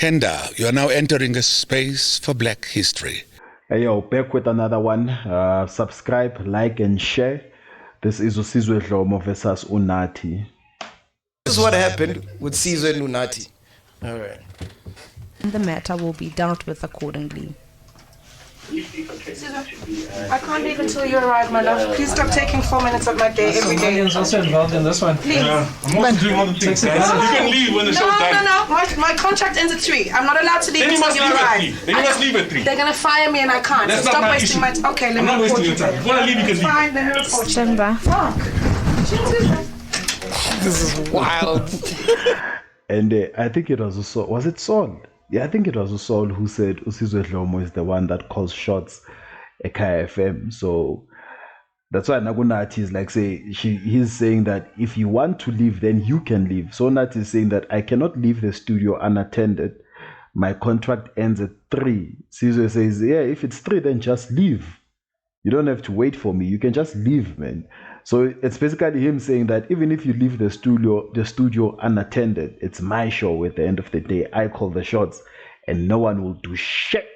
Henda, you are now entering a space for Black history. Hey yo, back with another one. Subscribe, like, and share. This is Usizwe Dlomo versus Unathi. This is what happened with Sizwe and Unathi. All right. The matter will be dealt with accordingly. I can't leave until you arrive, my love. Please stop taking 4 minutes of my day every day. Somebody is also involved in this one. Please. I'm also doing other things, guys. You can leave when the show's done. No. My contract ends at 3. I'm not allowed to leave until you arrive. Then you must leave at 3. They're gonna fire me and I can't. That's Stop not my wasting issue. my time. Okay, let I'm me not wasting your time. If you want to leave, you can leave. Fine, let me report you. Stand by. Fuck. This is wild. And I think it was Saul. Was it Saul? Yeah, I think it was Saul who said Usizwe Dlomo is the one that calls shots at KFM. So that's why Nagunati is like, he's saying that if you want to leave, then you can leave. So Nat is saying that I cannot leave the studio unattended. My contract ends at 3. Sizwe says, yeah, if it's 3, then just leave. You don't have to wait for me. You can just leave, man. So it's basically him saying that even if you leave the studio unattended, it's my show at the end of the day. I call the shots and no one will do shit.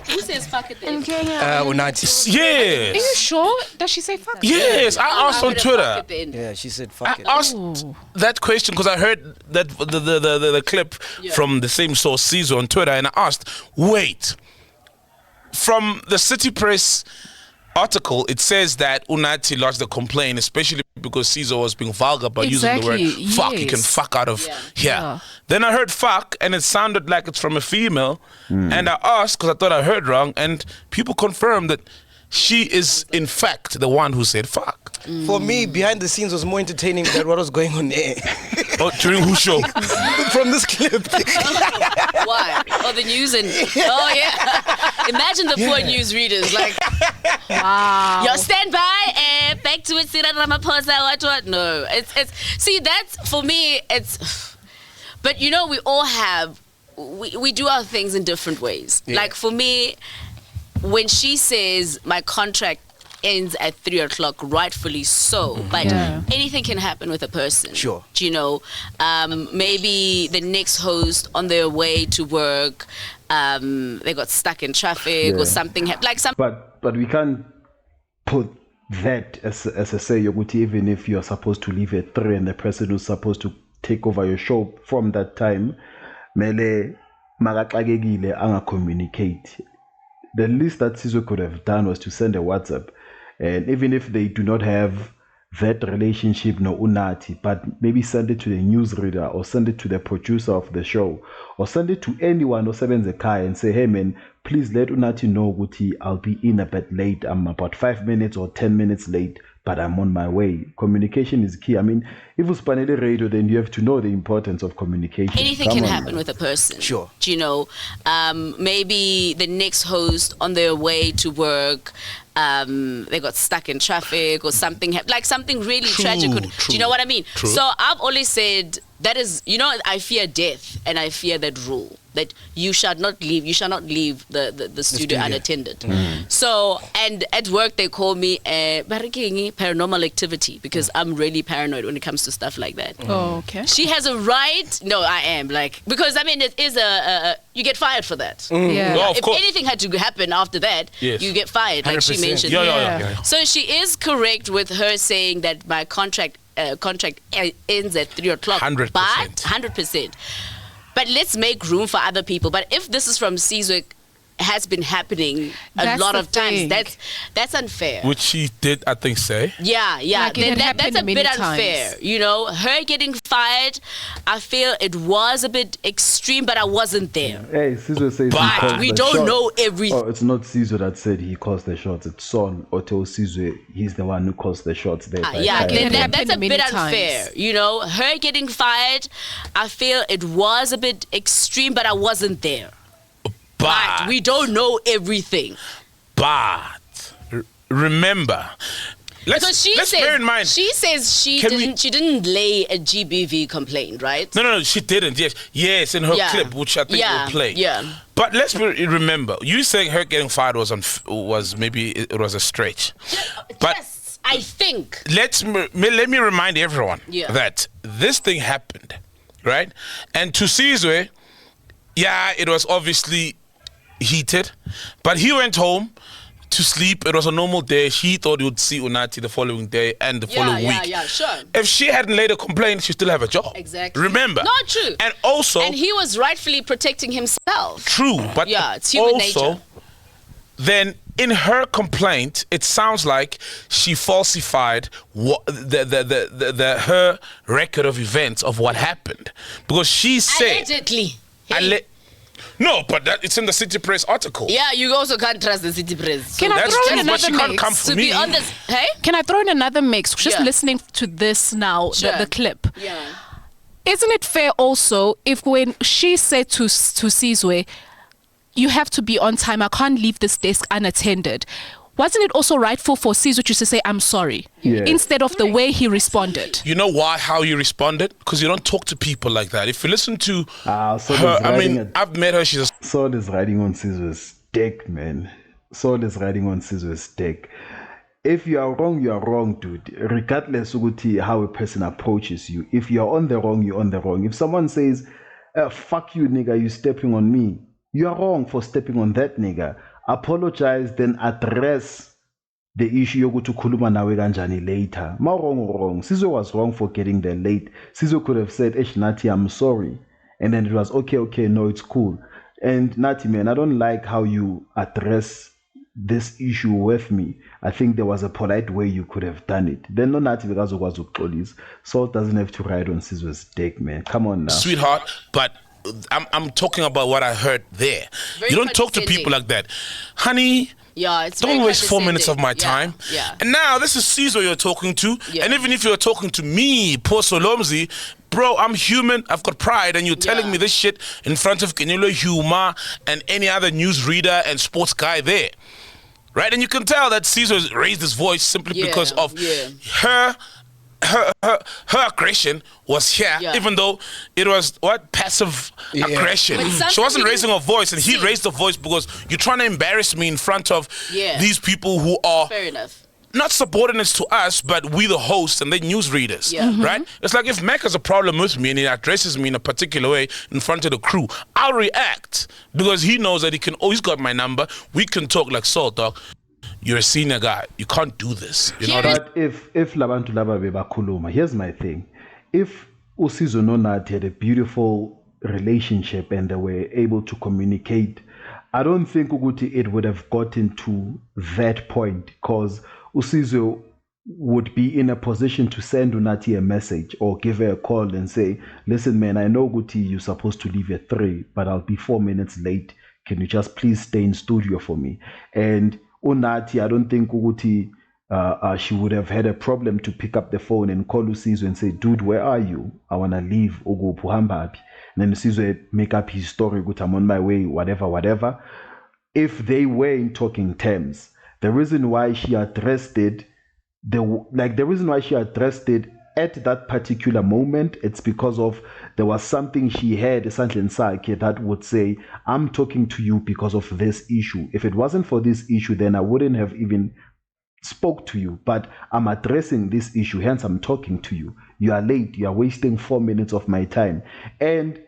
Who says fuck it then? Unathi. Yes. Are you sure? Does she say fuck? Yes, I asked on Twitter. Yeah, she said fuck it. I asked that question because I heard that the clip from the same source, Caesar, on Twitter, and I asked, wait, from the City Press article, it says that Unathi lodged a complaint, especially because Caesar was being vulgar by using the word fuck. You can fuck out of here. Yeah. Then I heard fuck, and it sounded like it's from a female. And I asked, because I thought I heard wrong, and people confirmed that she is, in fact, the one who said fuck. For me, behind the scenes was more entertaining than what was going on there. During whose show? From this clip. Why? Oh, the news and yeah. Imagine the poor news readers like, Wow. yo, stand by, back to it, Cyril Ramaphosa, what? No, it's. See, that's for me. It's, but you know, we all have, we do our things in different ways. Yeah. Like for me, when she says my contract ends at 3 o'clock, rightfully so, but anything can happen with a person. Sure. Do you know, maybe the next host on their way to work, they got stuck in traffic or something, But we can't put that as a say, Yoguti, even if you're supposed to leave at 3 and the person who's supposed to take over your show from that time, mele magaxakekile anga communicate. The least that Sizwe could have done was to send a WhatsApp. And even if they do not have that relationship, no Unathi, but maybe send it to the newsreader or send it to the producer of the show or send it to anyone or seven Zekai and say, hey man, please let Unathi know, Guti, I'll be in a bit late. I'm about 5 minutes or 10 minutes late, but I'm on my way. Communication is key. I mean, if it's Panele radio, then you have to know the importance of communication. Anything can happen with a person. Sure. Do you know, maybe the next host on their way to work, they got stuck in traffic or something, like something really tragic. Do you know what I mean? True. So I've always said that is, you know, I fear death and I fear that rule that you shall not leave the studio unattended. So, and at work they call me paranormal activity because I'm really paranoid when it comes to stuff like that. Oh, okay. She has a right. No, I am because I mean it is you get fired for that. Yeah. Well, of If course. anything had to happen after that, you get fired, like she 100%. mentioned. Yeah. So she is correct with her saying that my contract ends at 3 o'clock. 100%. But 100%. But let's make room for other people. But if this is from Sizwe, has been happening a lot of times. That's unfair. Which she did, I think, say. Yeah. Like That's a bit unfair. times. You know, her getting fired, I feel it was a bit extreme, but I wasn't there. Hey, Sizwe says But we don't know everything. Oh, it's not Sizwe that said he calls the shots. It's Son Otto Sizwe. He's the one who calls the shots there. That's a many bit times. unfair. You know, her getting fired, I feel it was a bit extreme, but I wasn't there. But we don't know everything. But remember, let's bear in mind. She says she didn't lay a GBV complaint, right? No, she didn't. Yes, in her clip, which I think we'll play. Yeah. But let's remember, you saying her getting fired was maybe it was a stretch. But yes, I think. let me remind everyone that this thing happened, right? And to Sizwe, yeah, it was obviously heated, but he went home to sleep. It was a normal day. She thought he would see Unathi the following day and the following week. Yeah, sure. If she hadn't later complained, she'd still have a job. Exactly. Remember? Not true. And also... And he was rightfully protecting himself. True, but yeah, it's human also, nature. Then in her complaint, it sounds like she falsified her record of events of what happened. Because she said... Allegedly. No, but it's in the City Press article. Yeah, you also can't trust the City Press. Can I That's throw in true, but another she can't mix? come for To me. be honest, hey? Can I throw in another mix? Just Yeah. listening to this now, Sure. the clip. Yeah. Isn't it fair also if when she said to Sizwe, you have to be on time, I can't leave this desk unattended. Wasn't it also rightful for Sizwe to say, I'm sorry, instead of the way he responded? You know why? How he responded? Because you don't talk to people like that. If you listen to so her, there's I mean, writing I've met her. She's a Saul is riding on Sizwe's dick, man. Saul is riding on Sizwe's dick. If you are wrong, you are wrong, dude. Regardless of how a person approaches you. If you are on the wrong, you're on the wrong. If someone says, fuck you, nigga, you stepping on me, you are wrong for stepping on that nigga. Apologize, then address the issue yokuthi ukhuluma nawe kanjani later. Ma wrong. Sizwe was wrong for getting there late. Sizwe could have said, Nati, I'm sorry. And then it was, okay, no, it's cool. And Nati, man, I don't like how you address this issue with me. I think there was a polite way you could have done it. Then no Nati because was police. Salt doesn't have to ride on Sizwe's dick, man. Come on now. sweetheart, but I'm talking about what I heard there. Very You don't talk to condescending. people like that. Honey, Yeah, it's don't very waste 4 minutes of my condescending. time. Yeah. And now this is Caesar you're talking to. Yeah. And even if you're talking to me, poor Solomzi, bro, I'm human. I've got pride. And you're telling me this shit in front of Kenyolo Huma and any other news reader and sports guy there. Right? And you can tell that Caesar raised his voice simply because of her aggression was here, even though it was passive aggression. She wasn't raising her voice, and he raised the voice because you're trying to embarrass me in front of these people who are Fair enough. not subordinates to us, but we the hosts and they newsreaders, right? It's like if Mac has a problem with me and he addresses me in a particular way in front of the crew, I'll react because he knows that he's got my number. We can talk like Salt Dog. You're a senior guy. You can't do this. You know what I mean? But if Labantu Laba bebakhuluma, here's my thing. If Usizo Nonati had a beautiful relationship and they were able to communicate, I don't think Uguti it would have gotten to that point because Usizo would be in a position to send Unati a message or give her a call and say, listen, man, I know Uguti, you're supposed to leave at 3, but I'll be 4 minutes late. Can you just please stay in studio for me? And Unati, I don't think Uguti, she would have had a problem to pick up the phone and call Usizo and say, dude, where are you? I want to leave. Ugu Puhambabi. And then Usizo make up his story, I'm on my way, whatever. If they were in talking terms, the reason why she addressed it, at that particular moment, it's because of there was something she had that would say, I'm talking to you because of this issue. If it wasn't for this issue, then I wouldn't have even spoke to you, but I'm addressing this issue, hence I'm talking to you. You are late, you are wasting 4 minutes of my time. And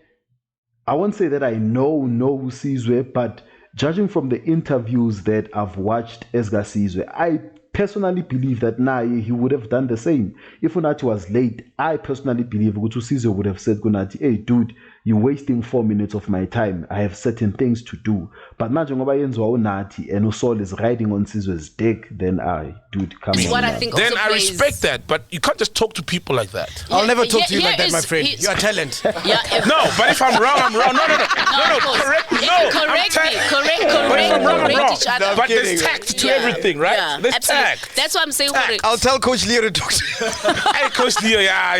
I won't say that I know Sizwe, but judging from the interviews that I've watched Esga Sizwe, I personally believe that he would have done the same. If Unati was late, I personally believe Sizwe would have said, Unati, hey dude, you're wasting 4 minutes of my time. I have certain things to do. But manje ngoba yenziwa Unati and Usol is riding on Sizwe's dick, then dude, come on. What I now. think Then also I plays- respect that, but you can't just talk to people like that. I'll never talk to you here like that, my is- friend. he's- You are talent. No, but if I'm wrong, I'm wrong. No, of course. correct me. If No, you correct I'm me, correct But if I'm wrong, I'm wrong. each other. But there's kidding. tact to everything, right? Yeah, There's absolutely. tact. That's what I'm saying. I'll tell Coach Leo to talk to you. Hey, Coach Leo, yeah.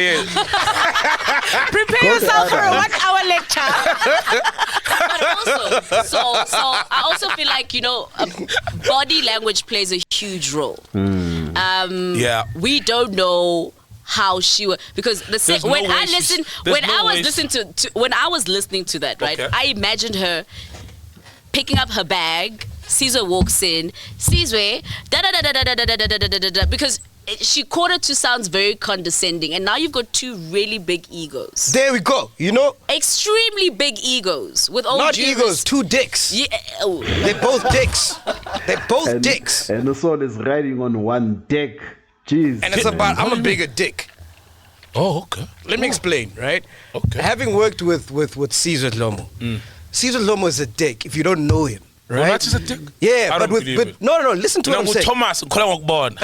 Prepare yourself for a 1-hour lecture. But also, so I also feel like, body language plays a huge role. Yeah. We don't know how she was, because There's when no I way she's- listened, there's when no I was way listening to when I was listening to that, right? Okay. I imagined her picking up her bag. Caesar walks in. Caesar, da da da da da da da da da da da da, because she caught it to sounds very condescending, and now you've got two really big egos. There we go. You know, Extremely big egos with all not due egos, two dicks. Yeah. Oh. They're both dicks. They're both dicks. And the soul is riding on one dick. Jeez. And it's about, I'm a bigger dick. Oh, okay. Let me explain, right? Okay. Having worked with Caesar Lomo, Caesar Lomo is a dick if you don't know him, right? That is a dick. Yeah, I but don't believe it. no, listen to what I'm saying. Thomas, born.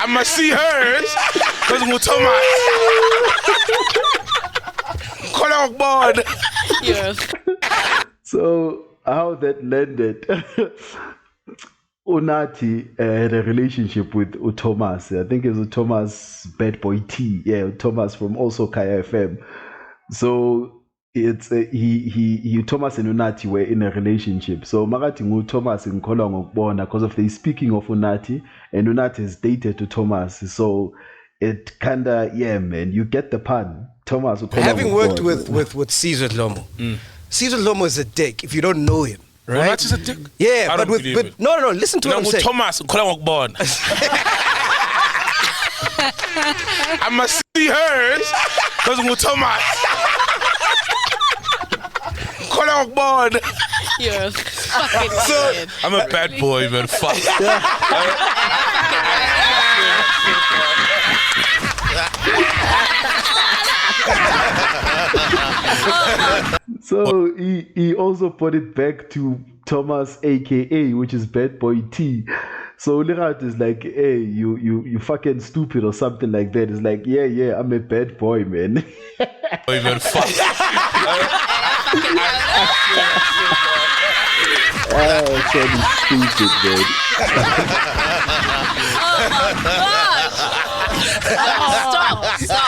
I must see hers because Thomas. born. Yeah. So how that landed, Unati had a relationship with Thomas. I think it's Thomas Bad Boy T. Yeah, Thomas from also Kaya FM. So it's he Thomas and Unati were in a relationship. So Magati ngu Thomas in Kolong Bona because of the speaking of Unati, and Unati is dated to Thomas. So it kinda, yeah, man, you get the pun. Thomas. Having worked with Caesar Lomo, Caesar Lomo is a dick if you don't know him. Right? That is a dick. Yeah, I but don't believe it. no, listen to what I'm saying. Thomas, born. I must see hers because Thomas. born. You're a fucking idiot. I'm a bad boy, man. Fuck. So he also put it back to Thomas, aka, which is Bad Boy T. So Lirat is like, hey, you fucking stupid or something like that. It's like, yeah, I'm a bad boy, man. Boy, man, fuck. Oh, so stupid, man. Stop.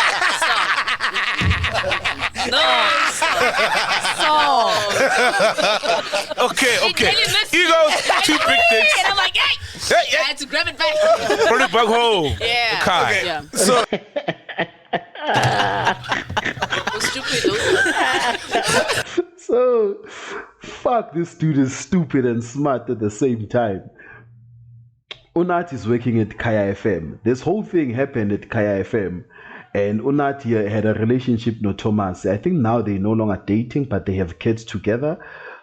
No. Stop. Okay. You goes two big dicks. And I'm like, hey. I had to grab it back. Put it back home. Yeah. Okay. Yeah. So Stupid. So, fuck, this dude is stupid and smart at the same time. Unati is working at Kaya FM. This whole thing happened at Kaya FM. And Unati had a relationship with Thomas. I think now they're no longer dating, but they have kids together.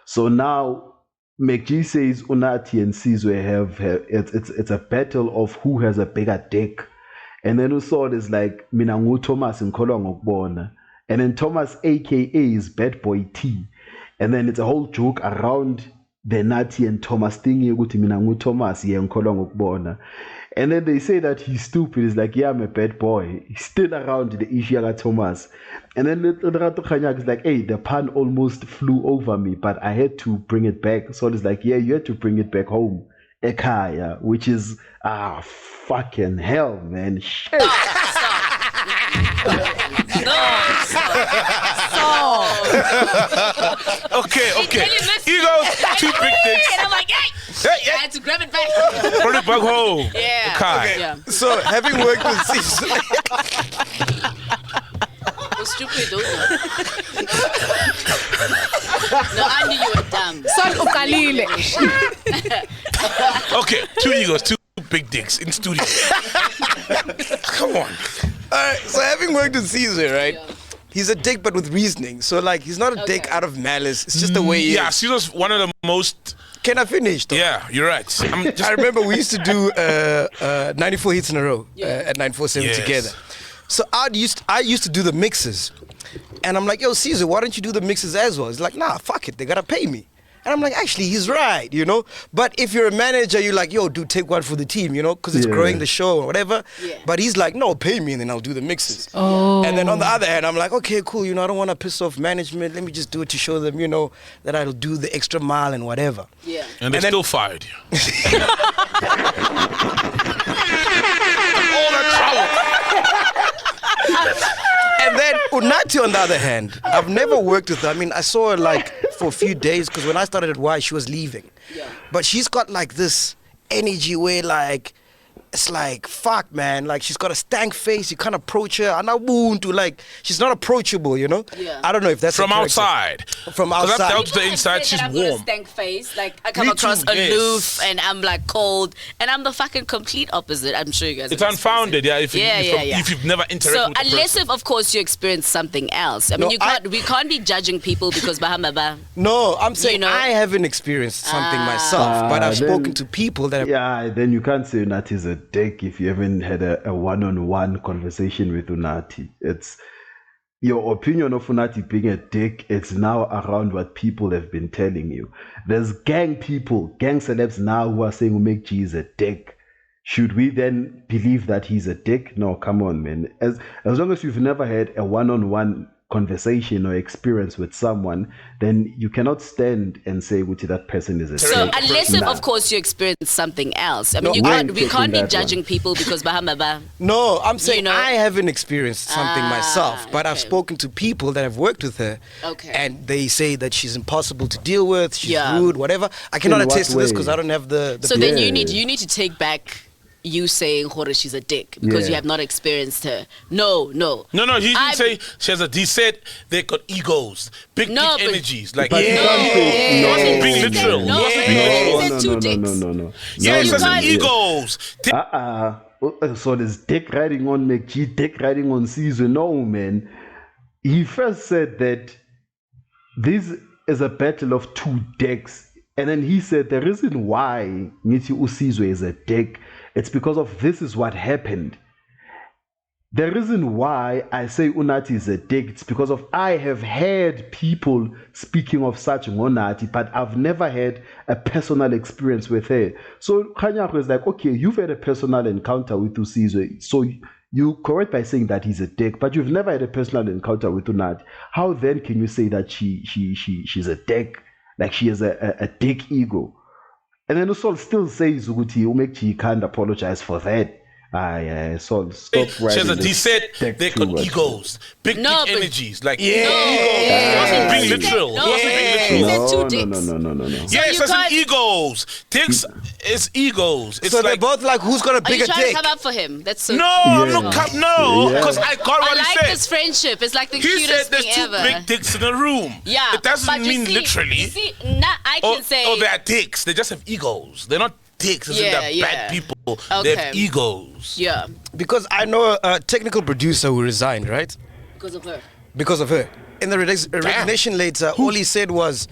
So now, MACG says Unati and Sizwe have it's a battle of who has a bigger dick. And then Usol is like, Minangu Thomas and Kolong Okbona. And then Thomas, aka, is Bad Boy T. And then it's a whole joke around the Nati and Thomas thing. Minangu Thomas, yeah, and Kolong Okbona. And then they say that he's stupid. He's like, yeah, I'm a bad boy. He's still around the Ishiaga Thomas. And then Rato Khanyak is like, hey, the pun almost flew over me, but I had to bring it back. So it's like, yeah, you had to bring it back home. Ekaya, which is, fucking hell, man. Shit. Okay. You goes two big dicks. And I'm like, hey. I had to grab it back. Put it back home. Yeah. Okay. Yeah. So having worked with Caesar, Stupid. No, I knew you were dumb. Son ukalile. Okay, two egos, two big dicks in studio. Come on. alright, so having worked with Caesar, right? Yeah. He's a dick, but with reasning. So like, he's not a dick out of malice. It's just the way he is. Yeah, Caesar's one of the most. Can I finish? Though? Yeah, you're right. I remember we used to do 94 hits in a row at 947 together. So I used to do the mixes. And I'm like, yo, Caesar, why don't you do the mixes as well? He's like, nah, fuck it. They got to pay me. And I'm like, actually, he's right, you know? But if you're a manager, you're like, yo, dude, take one for the team, you know? Because it's growing the show or whatever. Yeah. But he's like, no, pay me and then I'll do the mixes. Oh. And then on the other hand, I'm like, okay, cool, you know, I don't want to piss off management. Let me just do it to show them, you know, that I'll do the extra mile and whatever. Yeah. And they still fired you. All that trouble. And then Unati, on the other hand, I've never worked with her. I mean, I saw her like for a few days because when I started at Y, she was leaving. Yeah. But she's got like this energy where like it's like, fuck, man. Like, she's got a stank face. You can't approach her. And I won't do, like, she's not approachable, you know? Yeah. I don't know if that's From a character. outside. From Because outside. I've dealt with the inside, she's I've got a warm. stank face. Like, I come Me across too, yes. aloof and I'm like cold. And I'm the fucking complete opposite. I'm sure you guys It's have unfounded, yeah, if experienced you've never interacted So with the unless person. if, of course, you experience something else. I mean, No, we can't be judging people because Bahama. No, I'm saying You know? I haven't experienced something myself, but I've then- spoken to people that have... Yeah, then you can't say Unati is a dick if you haven't had a one-on-one conversation with Unati. It's your opinion of Unati being a dick. It's now around what people have been telling you. There's gang celebs now who are saying MACG is a dick. Should we then believe that he's a dick? No, come on, man. As long as you've never had a one-on-one conversation or experience with someone, then you cannot stand and say that person is a So dick. unless if, Nah. of course, you experience something else. I mean, No, we can't be that judging one. people because Bahama. No, I'm saying You know? I haven't experienced something myself, but I've okay. spoken to people that have worked with her, Okay. and they say that she's impossible to deal with, she's Yeah. rude, whatever. I cannot In what attest to this way? because I don't have the So then you Yeah. need to take back you saying Hore, she's a dick because Yeah. you have not experienced her. No. No, he didn't say she has he said they got egos, big No, dick but- energies. Like, But he wasn't being literal. No, He wasn't being literal. He said two dicks. No. Yeah, he you says can't- egos. So there's dick riding on MACG, dick riding on Caesar. No, man. He first said that this is a battle of two dicks. And then he said the reason why Ngithi uSizwe is a dick, it's because of this is what happened. The reason why I say Unati is a dick, it's because of I have heard people speaking of such Ngonati, but I've never had a personal experience with her. So Kanyako is like, okay, you've had a personal encounter with Usizwe, so you correct by saying that he's a dick, but you've never had a personal encounter with Unati. How then can you say that she's a dick? Like she has a dick ego? And then Usol still says Uguti MACG can't apologize for that. Sol, stop writing. He said they got egos, big dick energies. Like, he wasn't being literal. He wasn't being literal. No. Yes, as in egos. Dicks is egos. It's so like, they're both like, who's got a Are you bigger trying dick? to come up for him? That's so. no, I'm not because I got what I he like said. this friendship. It's like the He said cutest there's thing two ever. big dicks in a room. Yeah, It doesn't but you mean see- literally. You see, I can say. Oh, they are dicks. They just have egos. They're not dicks. As in they're bad people. They have Okay. egos. Yeah, Because I know a technical producer who resigned, right? because of her. Because of her. In the resignation letter, all he said was,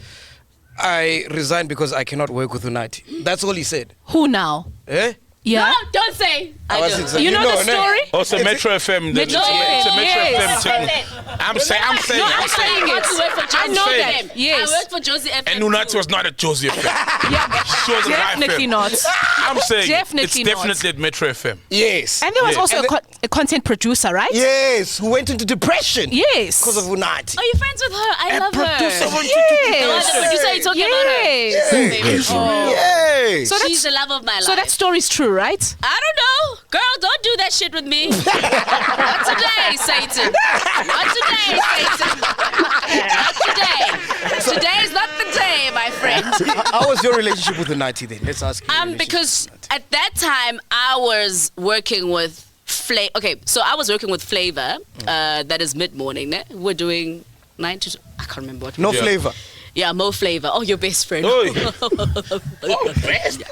I resigned because I cannot work with Unati. That's all he said. Who now? Eh? Yeah. No, don't say. I was do. excited. You know the no? story? Also, It's- Metro FM. Metro It's a Metro yes. FM thing. I'm saying. No, I'm saying it. I know saying. that. Yes. I worked for Josie FM. And Unati was not at Josie FM. Yeah, She was at definitely FM. not. I'm saying Definitely it's not. definitely at Metro FM. Yes. And there was also And a content producer, right? Yes, who went into depression. Yes. Because of Unati. Are you friends with her? I love producer her. went Yes. The producer you're talking about her. Yes. Oh. Yes. So She's the love of my life. So that story's true, right? I don't know. Girl, don't do that shit with me. Not today, Satan. Not today, Satan. Not today. Today is not the day, my friend. How was your relationship with Unati then? Let's ask you. Because at that time I was working with Okay, so I was working with Flavor. That is mid-morning. Ne? We're doing 9 to... I can't remember what. No flavor. Yeah, Mo Flavor. Oh, your best friend. Oh, best.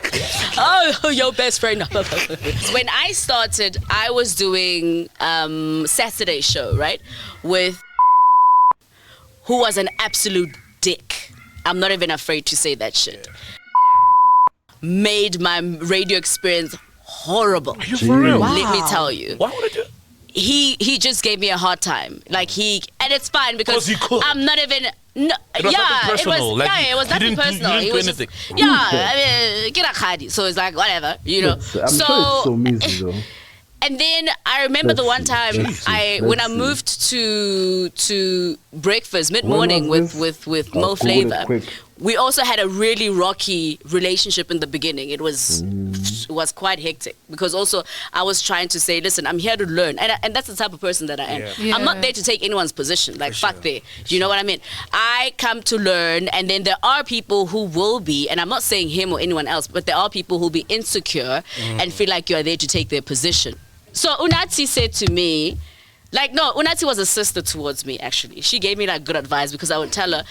Oh, your best friend. When I started, I was doing Saturday show, right? With who was an absolute dick. I'm not even afraid to say that shit. Made my radio experience horrible. Are you for real? Wow. Let me tell you. Why would I do it? He just gave me a hard time. Like and it's fine because 'Cause he could. I'm not even. No, It was nothing personal. Like, it was you nothing didn't do- personal. you didn't He do was just- anything. yeah, I mean, get a khadi. So it's like whatever, you know. I'm sure it's so easy though. And then I remember the one time when I moved to breakfast mid morning with Mo Flavor, we also had a really rocky relationship in the beginning. It was quite hectic because also I was trying to say, listen, I'm here to learn, and that's the type of person that I am. Yeah. I'm not there to take anyone's position. Like fuck there. Do you know what I mean? I come to learn, and then there are people who will be, and I'm not saying him or anyone else, but there are people who will be insecure and feel like you're there to take their position. So Unathi said to me, like, no, Unathi was a sister towards me, actually. She gave me like good advice because I would tell her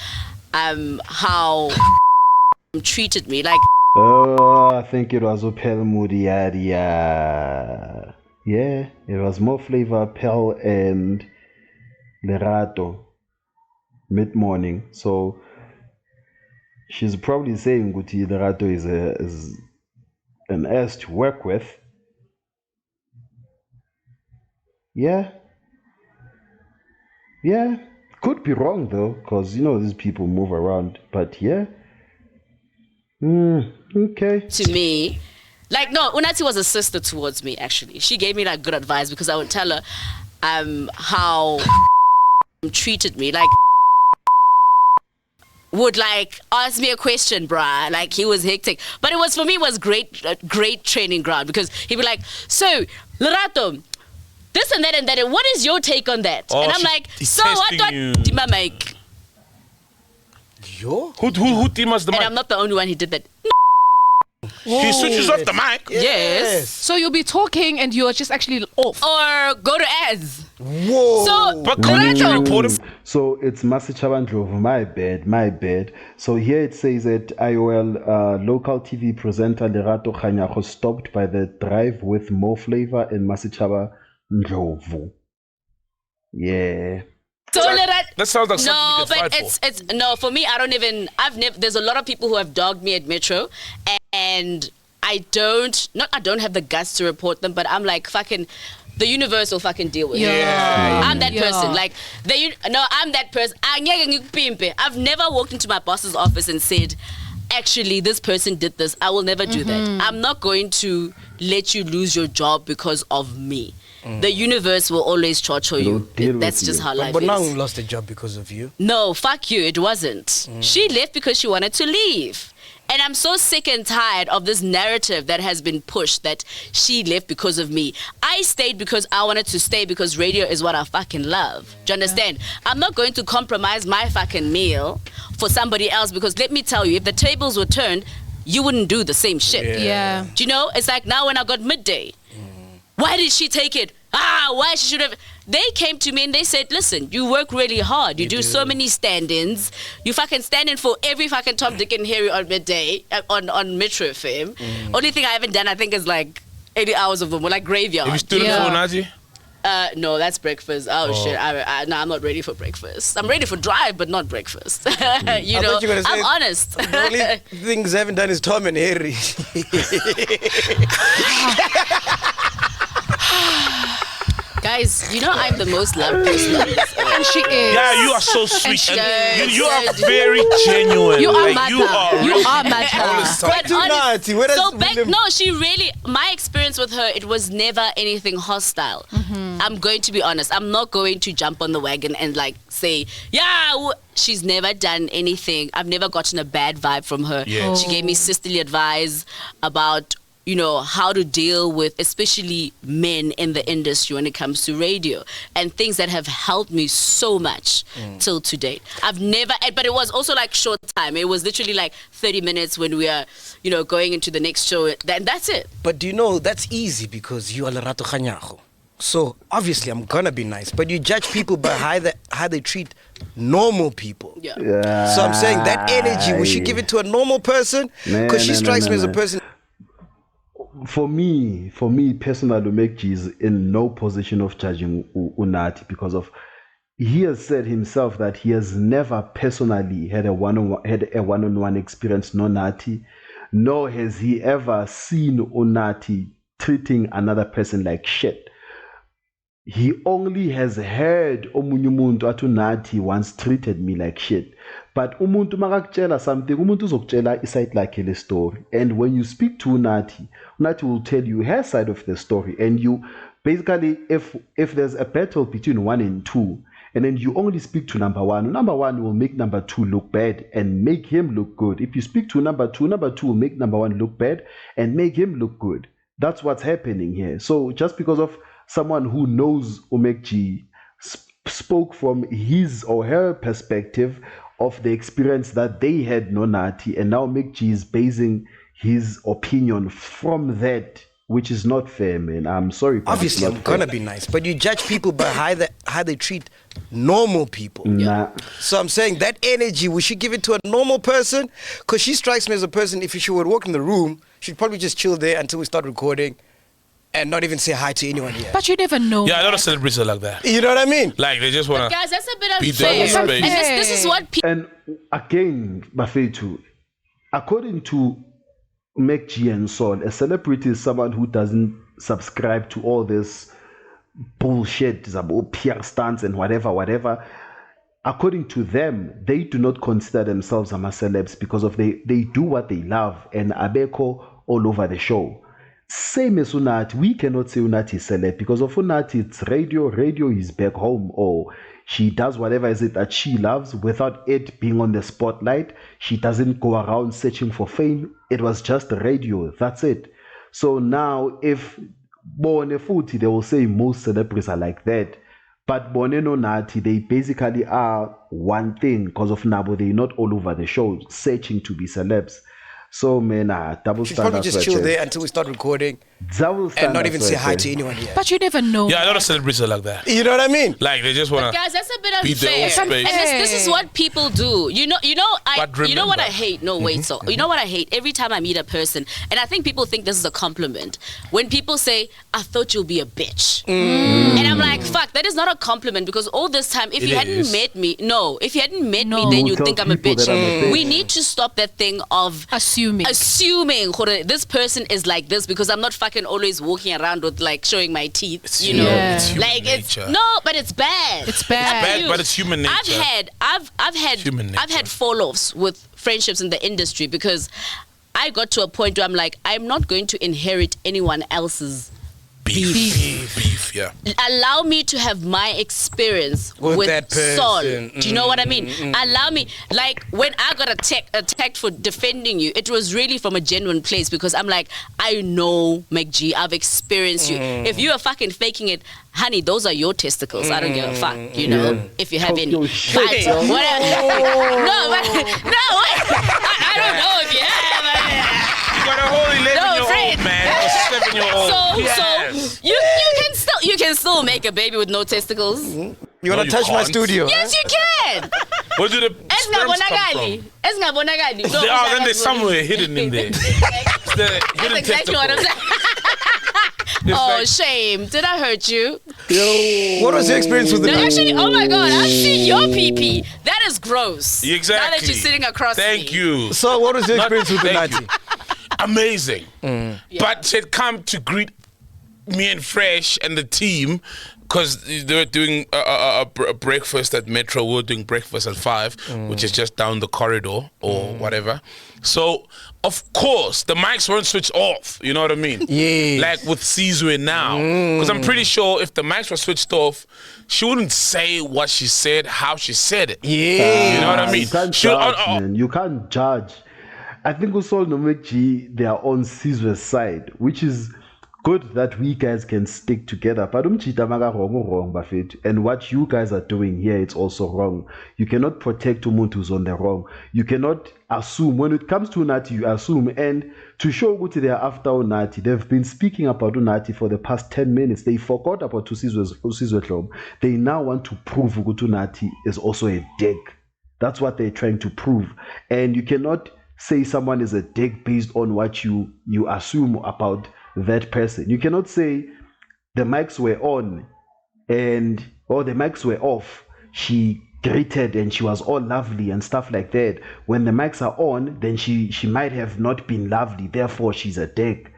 how treated me. Like, Oh, I think it was Upel Mudiadia. Yeah, it was more flavor, Pel and Lerato mid-morning. So she's probably saying Guti Lerato is an ass to work with. Yeah. Yeah. Could be wrong though, because you know these people move around. But yeah. Okay. to me, like, no, Unathi was a sister towards me, actually. She gave me like good advice because I would tell her how treated me. Like, would like ask me a question, bruh. Like, he was hectic. But it was, for me, was great training ground because he'd be like, so, Lerato, this and that and that, and what is your take on that? Oh, and I'm like, so what did I make? Yo? Who teams the mic? And I'm not the only one who did that. He switches off the mic. Yes. So you'll be talking and you're just actually off. Or go to ads. Whoa. So, But can't you report him? So it's Masichabandrov, my bad. So here it says that IOL local TV presenter Lerato Kganyago stopped by the drive with Mo Flavor and Masichaba Ndlovu. Yeah. So That sounds like something no, you can but fight for. it's no, for me, I've never, there's a lot of people who have dogged me at Metro, and I don't have the guts to report them, but I'm like, fucking, the universe will fucking deal with it. I'm that person. Like, I'm that person. I've never walked into my boss's office and said, actually, this person did this. I will never do that. I'm not going to let you lose your job because of me. The universe will always torture you. That's just how life But is. Nang lost a job because of you. No, fuck you. It wasn't. She left because she wanted to leave. And I'm so sick and tired of this narrative that has been pushed that she left because of me. I stayed because I wanted to stay because radio is what I fucking love. Do you understand? I'm not going to compromise my fucking meal for somebody else because let me tell you, if the tables were turned, you wouldn't do the same shit. Yeah. Do you know? It's like now when I got midday. Why did she take it? Why she should have... They came to me and they said, listen, you work really hard. You do so many stand-ins. You fucking stand in for every fucking Tom, Dick and Harry on midday, on Metro FM. Only thing I haven't done, I think, is like 80 hours of them, or like graveyard. Have you stood in for Naji? No, that's breakfast. Oh. Shit. No, I'm not ready for breakfast. I'm ready for drive, but not breakfast. You know, I'm honest. The only things I haven't done is Tom and Harry. Guys, you know I'm the most loved person on this earth. And she is. Yeah, you are so sweet. she And is. you are very genuine. You are Like, mad. You are mad. But honest, Where does so back, William- no, she really, my experience with her, it was never anything hostile. I'm going to be honest. I'm not going to jump on the wagon and like say, she's never done anything. I've never gotten a bad vibe from her. Yeah. She gave me sisterly advice about, you know, how to deal with especially men in the industry when it comes to radio, and things that have helped me so much till to date. I've never, but it was also like short time. It was literally like 30 minutes when we are, you know, going into the next show. That's it. But do you know, that's easy because you are Lerato Kganyago. So obviously I'm gonna be nice, but you judge people by how they treat normal people. Yeah. So I'm saying that energy, we should give it to a normal person because she strikes me as a person. For me personally, MACG is in no position of judging Unathi because of he has said himself that he has never personally had a one-on-one experience, no Nathi, nor has he ever seen Unathi treating another person like shit. He only has heard omunye umuntu athi Unathi once treated me like shit. But umuntu makakutshela something, umuntu uzokutshela iside lakhe le story. And when you speak to Unathi will tell you her side of the story. And you basically, if there's a battle between 1 and 2, and then you only speak to number one. Number one will make number two look bad and make him look good. If you speak to number two will make number one look bad and make him look good. That's what's happening here. So just because of someone who knows MACG spoke from his or her perspective of the experience that they had no Nati, and now MACG is basing his opinion from that, which is not fair, man. I'm sorry. Obviously, I'm gonna be nice, but you judge people by how they treat normal people. Nah. So I'm saying that energy, we should give it to a normal person, because she strikes me as a person, if she would walk in the room, she'd probably just chill there until we start recording and not even say hi to anyone here. But you never know. Yeah, a lot of celebrities are like that. You know what I mean? Like, they just want to... Guys, that's a bit Be unfair. there in space. And this is what people... And again, Bafetu, according to MACG and Sol, a celebrity is someone who doesn't subscribe to all this bullshit about PR stunts and whatever. According to them, they do not consider themselves ama celebs because of they do what they love, and abeko all over the show. Same as Unati, we cannot say Unati is celeb because of Unati it's radio. Radio is back home, or she does whatever is it that she loves without it being on the spotlight. She doesn't go around searching for fame. It was just radio. That's it. So now if Bone Futi, they will say most celebrities are like that. But Boneno Nati, they basically are one thing because of Nabo. They're not all over the show searching to be celebs. So, man, double She'd standard. probably just chill there until we start recording and not even say hi to anyone here. But you never know. Yeah, a lot of celebrities are like that. You know what I mean? Like, they just want to... Guys, that's a bit Be their own unfair. space. And this is what people do. You know what I hate? No, wait, so you know what I hate? Every time I meet a person, and I think people think this is a compliment, when people say, I thought you'll be a bitch. And I'm like, fuck, that is not a compliment, because all this time, if you hadn't met me, then you'd think I'm a bitch. We need to stop that thing of assuming this person is like this, because I'm not fucking always walking around with like showing my teeth, It's you know. it's human Like nature. but it's bad. It's bad. But it's human nature. I've had fall-offs with friendships in the industry because I got to a point where I'm like, I'm not going to inherit anyone else's beef, yeah. Allow me to have my experience With that Saul. person. Do you know what I mean? Allow me, like when I got attacked for defending you, it was really from a genuine place, because I'm like, I know MACG, I've experienced you. If you are fucking faking it, honey, those are your testicles. I don't give a fuck, you know, if you have any. your But shit, whatever. I don't know if you have. You got a whole 11-year-old, man. Or 7-year-old. So you can still make a baby with no testicles. You No, want to you touch my can't. studio? Yes, you can. Where do the sperms come from? They are, then they're somewhere hidden in there. It's the hidden That's exactly what I'm testicle. saying. Oh, shame. Did I hurt you? What was your experience with the No, actually, oh my God, I've seen your PP. That is gross. Exactly. Now that you're sitting across Thank me. you. So what was your experience with the Thank Nati? you. Amazing. But she'd come to greet me and Fresh and the team, because they were doing a breakfast at Metro. We were doing breakfast at 5, which is just down the corridor or whatever. So, of course, the mics weren't switched off. You know what I mean? Yeah. Like with Sizwe now. Because I'm pretty sure if the mics were switched off, she wouldn't say what she said, how she said it. Yeah. You know what I mean? You can't She'll- judge, man. You can't judge. I think also MACG, they are on Caesar's side, which is good that we guys can stick together. But wrong, Buffett. And what you guys are doing here, it's also wrong. You cannot protect someone who's on the wrong. You cannot assume. When it comes to Unati, you assume. And to show what they are after Unati, they've been speaking about Unati for the past 10 minutes. They forgot about Usizwe. They now want to prove Unati is also a dick. That's what they're trying to prove. And you cannot say someone is a dick based on what you assume about that person. You cannot say the mics were on the mics were off. She greeted and she was all lovely and stuff like that. When the mics are on, then she might have not been lovely. Therefore, she's a dick.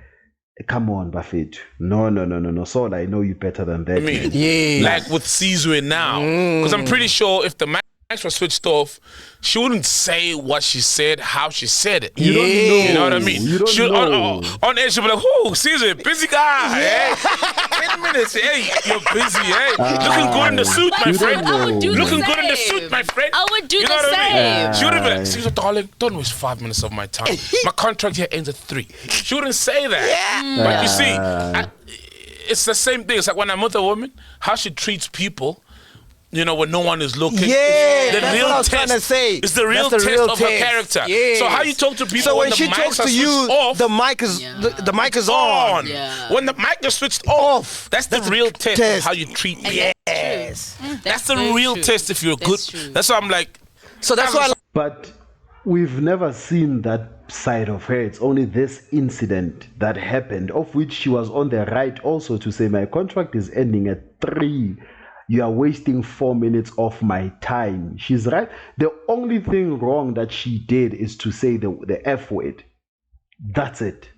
Come on, Buffett. No. Saul, I know you better than that. I mean, Yeah. like with Sizwe now. Because I'm pretty sure if the mics were switched off, she wouldn't say what she said, how she said it. You don't know. You know what I mean? You don't She'll, know. on air, she'll be like, "Who? Caesar, busy guy." Eh? 5 minutes. Hey, you're busy. Hey, looking good in the suit, my friend. I would do the Looking same. good in the suit, my friend. I would do You know the what I same. mean? She would have been like, "Caesar, darling, don't waste 5 minutes of my time. My contract here ends at 3." She wouldn't say that. But you see, it's the same thing. It's like when I'm with a woman, how she treats people. You know, when no one is looking. Yeah, the that's real what I was test. trying to say. It's the real That's test of her character. Yes. So how you talk to people so when the she mics talks are to you, switched off, the mic is the mic is on. Yeah. when the mic is switched off, that's the real test of how you treat And people. that's true. That's the very real true. test if you're good. That's true. That's why I'm like, So that's why. But we've never seen that side of her. It's only this incident that happened, of which she was on the right also to say, my contract is ending at 3. You are wasting 4 minutes of my time. She's right. The only thing wrong that she did is to say the F word. That's it.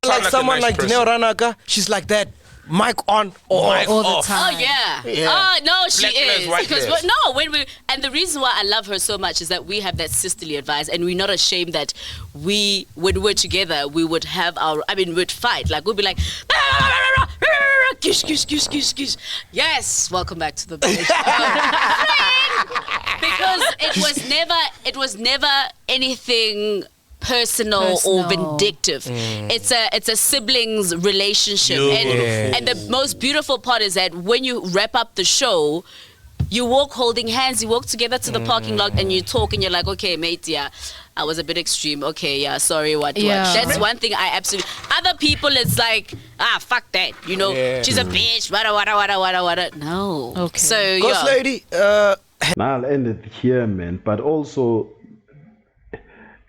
Like a someone nice like Dineo Ranaka, she's like that. Mic on or mic all the off. time. Oh yeah. Yeah. Oh no, she Black lives, is. white Because lives. and the reason why I love her so much is that we have that sisterly advice, and we're not ashamed that when we're together, we would have we'd fight. Like we'd be like, gish, gish, gish, gish, gish. Yes, welcome back to the village. Because it was never anything personal or vindictive. It's a siblings relationship, and the most beautiful part is that when you wrap up the show, you walk holding hands, you walk together to the parking lot, and you talk, and you're like, okay, mate, yeah, I was a bit extreme. Okay, yeah, sorry, what? That's one thing I absolutely. Other people, it's like, fuck that, you know, she's a bitch, wada. No. Okay. So Ghost yeah. lady. Now I'll end it here, man. But also,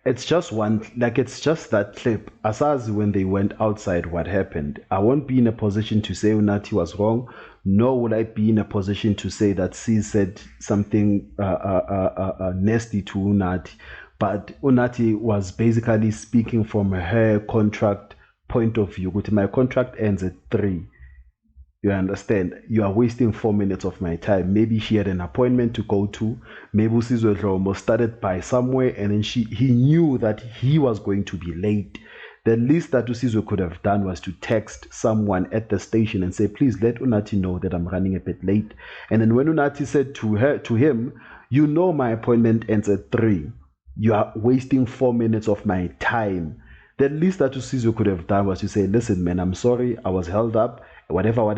it's just it's just that clip. As when they went outside, what happened? I won't be in a position to say Unati was wrong, nor will I be in a position to say that C said something nasty to Unati. But Unati was basically speaking from her contract point of view. My contract ends at 3. You understand? You are wasting 4 minutes of my time. Maybe she had an appointment to go to. Maybe Sizwe almost started by somewhere, and then he knew that he was going to be late. The least that Sizwe could have done was to text someone at the station and say, please let Unati know that I'm running a bit late. And then when Unati said to him, you know my appointment ends at 3. You are wasting 4 minutes of my time. The least that Sizwe could have done was to say, listen, man, I'm sorry, I was held up. Whatever,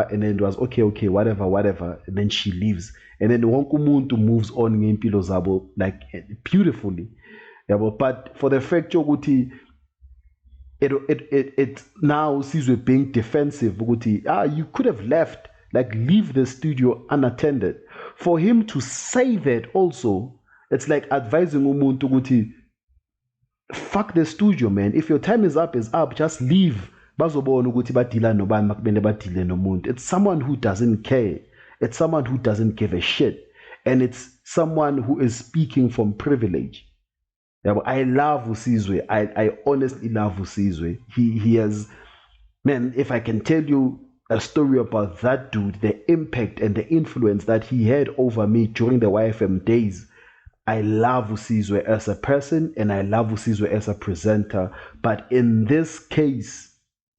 and then it was okay, whatever, and then she leaves, and then wonke umuntu moves on ngempilo zabo like beautifully, but for the fact ukuthi it now sees we being defensive ukuthi you could have left, like leave the studio unattended. For him to say that also, it's like advising umuntu ukuthi fuck the studio, man. If your time is up, just leave. It's someone who doesn't care. It's someone who doesn't give a shit. And it's someone who is speaking from privilege. I love Usizwe. I honestly love Usizwe. He has, man, if I can tell you a story about that dude, the impact and the influence that he had over me during the YFM days, I love Usizwe as a person and I love Usizwe as a presenter. But in this case,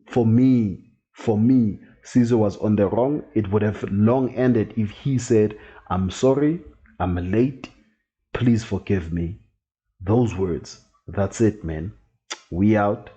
for me, Sizwe was on the wrong. It would have long ended if he said, I'm sorry, I'm late, please forgive me. Those words. That's it, man. We out.